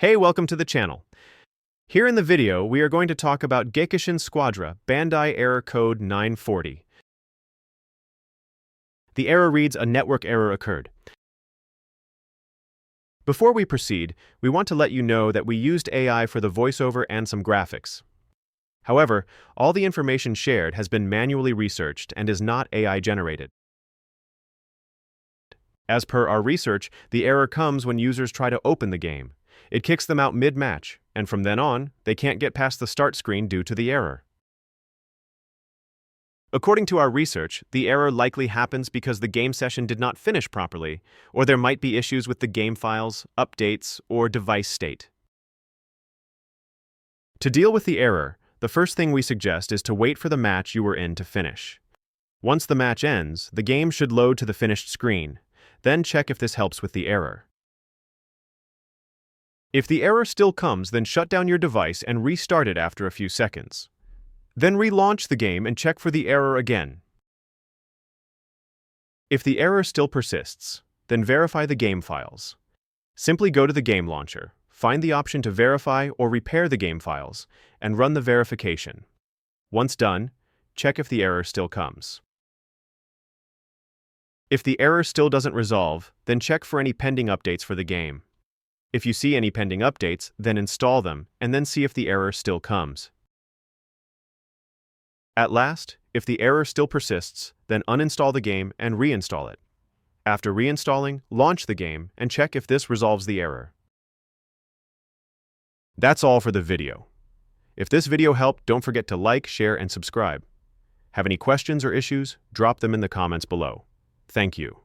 Hey, welcome to the channel. Here in the video, we are going to talk about Gekishin Squadra, Bandai error code 940. The error reads, a network error occurred. Before we proceed, we want to let you know that we used AI for the voiceover and some graphics. However, all the information shared has been manually researched and is not AI generated. As per our research, the error comes when users try to open the game. It kicks them out mid-match, and from then on, they can't get past the start screen due to the error. According to our research, the error likely happens because the game session did not finish properly, or there might be issues with the game files, updates, or device state. To deal with the error, the first thing we suggest is to wait for the match you were in to finish. Once the match ends, the game should load to the finished screen. Then check if this helps with the error. If the error still comes, then shut down your device and restart it after a few seconds. Then relaunch the game and check for the error again. If the error still persists, then verify the game files. Simply go to the game launcher, find the option to verify or repair the game files, and run the verification. Once done, check if the error still comes. If the error still doesn't resolve, then check for any pending updates for the game. If you see any pending updates, then install them, and then see if the error still comes. At last, if the error still persists, then uninstall the game and reinstall it. After reinstalling, launch the game and check if this resolves the error. That's all for the video. If this video helped, don't forget to like, share, and subscribe. Have any questions or issues? Drop them in the comments below. Thank you.